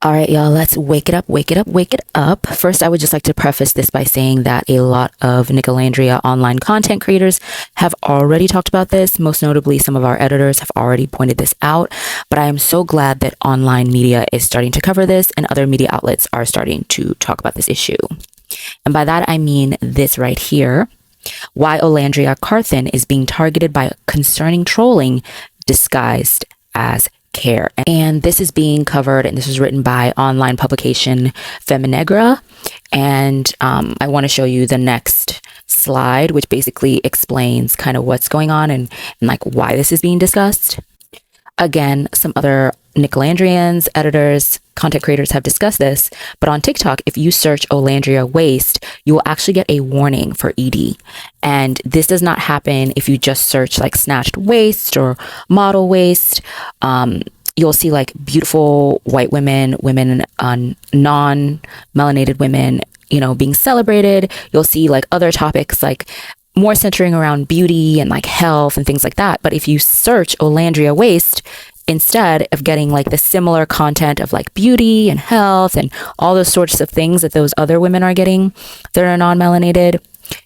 All right, y'all, let's wake it up, wake it up, wake it up. First, I would just like to preface this by saying that a lot of Olandria online content creators have already talked about this. Most notably, some of our editors have already pointed this out. But I am so glad that online media is starting to cover this and other media outlets are starting to talk about this issue. And by that, I mean this right here. Why Olandria Carthen is being targeted by concerning trolling disguised as care. And this is being covered, and this was written by online publication Feminegra. And I want to show you the next slide, which basically explains kind of what's going on and like why this is being discussed. Again, some other Olandrians, editors, content creators have discussed this, but on TikTok, if you search Olandria waist, you will actually get a warning for ED. And this does not happen if you just search like snatched waist or model waist. You'll see like beautiful white women, non-melanated women, being celebrated. You'll see like other topics like more centering around beauty and like health and things like that. But if you search Olandria waist, instead of getting like the similar content of like beauty and health and all those sorts of things that those other women are getting that are non-melanated,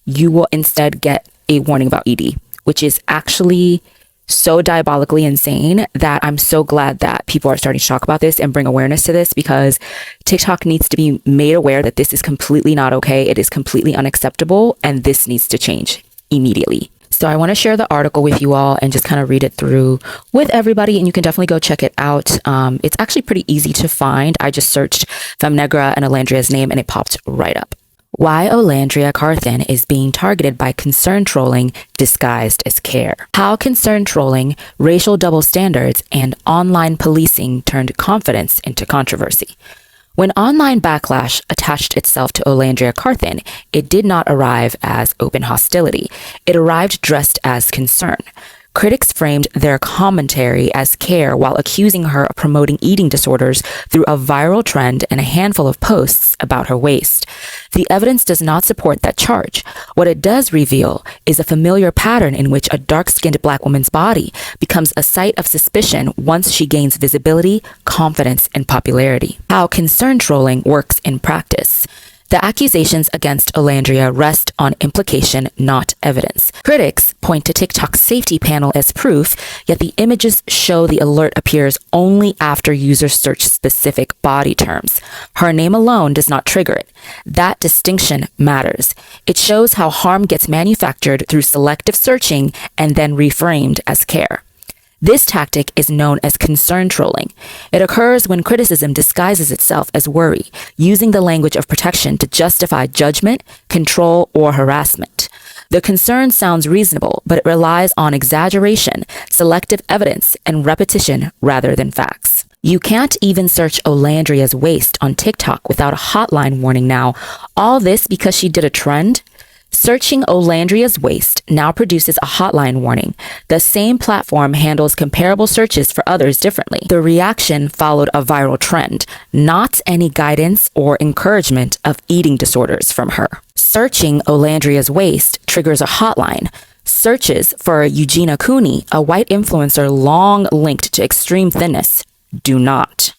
you will instead get a warning about ED, which is actually so diabolically insane that I'm so glad that people are starting to talk about this and bring awareness to this, because TikTok needs to be made aware that this is completely not okay. It is completely unacceptable, and this needs to change immediately. So I want to share the article with you all and just kind of read it through with everybody, and you can definitely go check it out. It's actually pretty easy to find. I just searched Feminegra and Olandria's name and it popped right up. Why Olandria Carthen is being targeted by concern trolling disguised as care. How concern trolling, racial double standards, and online policing turned confidence into controversy. When online backlash attached itself to Olandria Carthen, it did not arrive as open hostility. It arrived dressed as concern. Critics framed their commentary as care while accusing her of promoting eating disorders through a viral trend and a handful of posts about her waist. The evidence does not support that charge. What it does reveal is a familiar pattern in which a dark-skinned Black woman's body becomes a site of suspicion once she gains visibility, confidence, and popularity. How concern trolling works in practice. The accusations against Olandria rest on implication, not evidence. Critics point to TikTok's safety panel as proof, yet the images show the alert appears only after users search specific body terms. Her name alone does not trigger it. That distinction matters. It shows how harm gets manufactured through selective searching and then reframed as care. This tactic is known as concern trolling. It occurs when criticism disguises itself as worry, using the language of protection to justify judgment, control, or harassment. The concern sounds reasonable, but it relies on exaggeration, selective evidence, and repetition rather than facts. You can't even search Olandria's waist on TikTok without a hotline warning now. All this because she did a trend? Searching Olandria's waist now produces a hotline warning. The same platform handles comparable searches for others differently. The reaction followed a viral trend, not any guidance or encouragement of eating disorders from her. Searching Olandria's waist triggers a hotline. Searches for Eugenia Cooney, a white influencer long linked to extreme thinness, do not.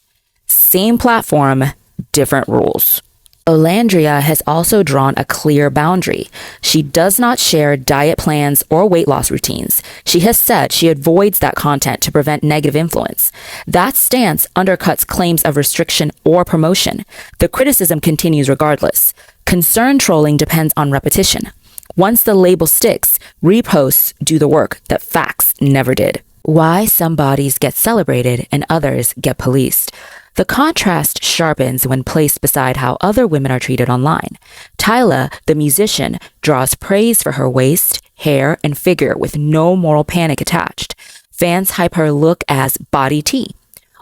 Same platform, different rules. Olandria has also drawn a clear boundary. She does not share diet plans or weight loss routines. She has said she avoids that content to prevent negative influence. That stance undercuts claims of restriction or promotion. The criticism continues regardless. Concern trolling depends on repetition. Once the label sticks, reposts do the work that facts never did. Why some bodies get celebrated and others get policed. The contrast sharpens when placed beside how other women are treated online. Tyla, the musician, draws praise for her waist, hair, and figure with no moral panic attached. Fans hype her look as body tea.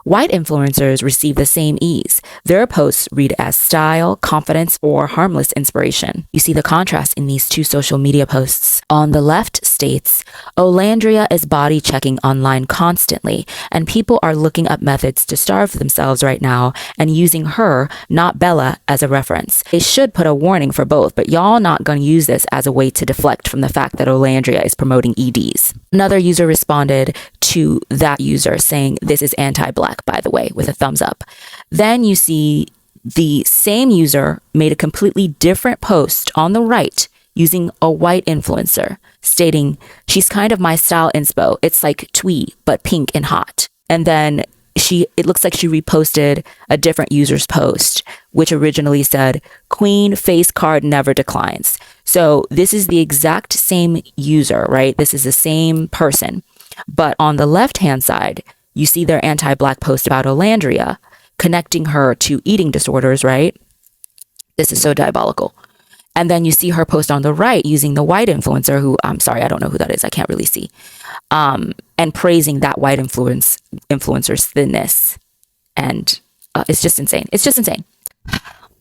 White influencers receive the same ease. Their posts read as style, confidence, or harmless inspiration. You see the contrast in these two social media posts. On the left states, Olandria is body checking online constantly, and people are looking up methods to starve themselves right now and using her, not Bella, as a reference. They should put a warning for both, but y'all not gonna use this as a way to deflect from the fact that Olandria is promoting EDs. Another user responded to that user saying this is anti-Black. black, by the way, with a thumbs up. Then you see the same user made a completely different post on the right using a white influencer stating, she's kind of my style inspo. It's like twee, but pink and hot. And then it looks like she reposted a different user's post, which originally said, Queen face card never declines. So this is the exact same user, right? This is the same person. But on the left-hand side, you see their anti-black post about Olandria, connecting her to eating disorders, right? This is so diabolical. And then you see her post on the right using the white influencer who, I'm sorry, I don't know who that is. I can't really see. And praising that white influencer's thinness. And it's just insane. It's just insane.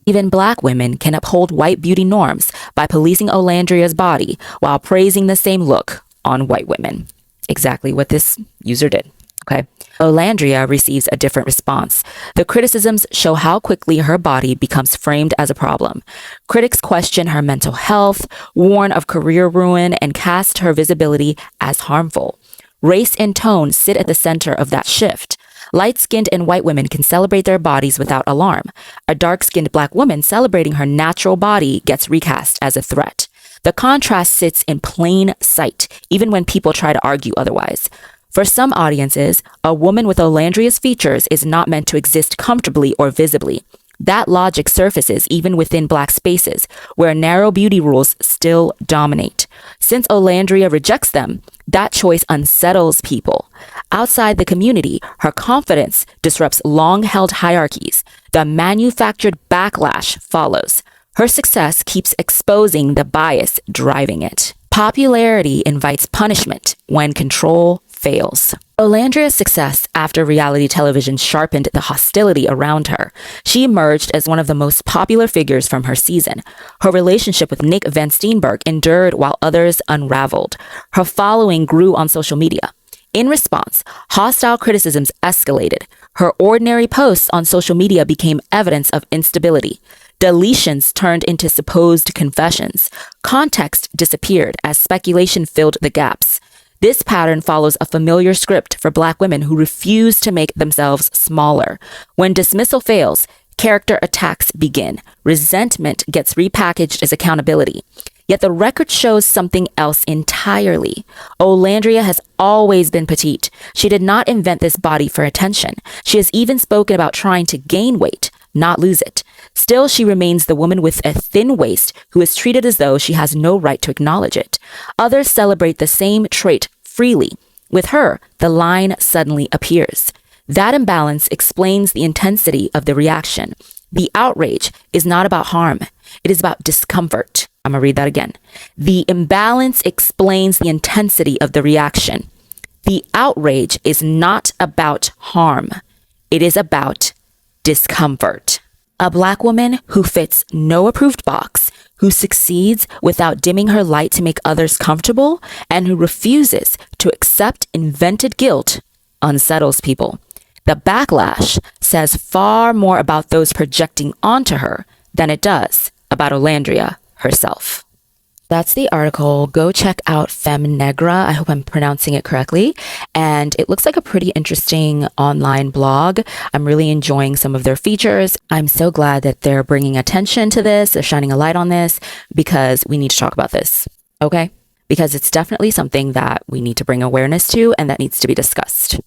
Even black women can uphold white beauty norms by policing Olandria's body while praising the same look on white women. Exactly what this user did. Okay. Olandria receives a different response. The criticisms show how quickly her body becomes framed as a problem. Critics question her mental health, warn of career ruin, and cast her visibility as harmful. Race and tone sit at the center of that shift. Light-skinned and white women can celebrate their bodies without alarm. A dark-skinned black woman celebrating her natural body gets recast as a threat. The contrast sits in plain sight, even when people try to argue otherwise. For some audiences, a woman with Olandria's features is not meant to exist comfortably or visibly. That logic surfaces even within black spaces, where narrow beauty rules still dominate. Since Olandria rejects them, that choice unsettles people. Outside the community, her confidence disrupts long-held hierarchies. The manufactured backlash follows. Her success keeps exposing the bias driving it. Popularity invites punishment when control fails. Olandria's success after reality television sharpened the hostility around her. She emerged as one of the most popular figures from her season. Her relationship with Nick Van Steenberg endured while others unraveled. Her following grew on social media. In response, hostile criticisms escalated. Her ordinary posts on social media became evidence of instability. Deletions turned into supposed confessions. Context disappeared as speculation filled the gaps. This pattern follows a familiar script for black women who refuse to make themselves smaller. When dismissal fails, character attacks begin. Resentment gets repackaged as accountability. Yet the record shows something else entirely. Olandria has always been petite. She did not invent this body for attention. She has even spoken about trying to gain weight, not lose it. Still, she remains the woman with a thin waist who is treated as though she has no right to acknowledge it. Others celebrate the same trait freely. With her, the line suddenly appears. That imbalance explains the intensity of the reaction. The outrage is not about harm. It is about discomfort. I'm going to read that again. The imbalance explains the intensity of the reaction. The outrage is not about harm. It is about discomfort. A black woman who fits no approved box, who succeeds without dimming her light to make others comfortable, and who refuses to accept invented guilt unsettles people. The backlash says far more about those projecting onto her than it does about Olandria herself. That's the article. Go check out Femme Negra. I hope I'm pronouncing it correctly. And it looks like a pretty interesting online blog. I'm really enjoying some of their features. I'm so glad that they're bringing attention to this. They're shining a light on this because we need to talk about this. Okay? Because it's definitely something that we need to bring awareness to and that needs to be discussed.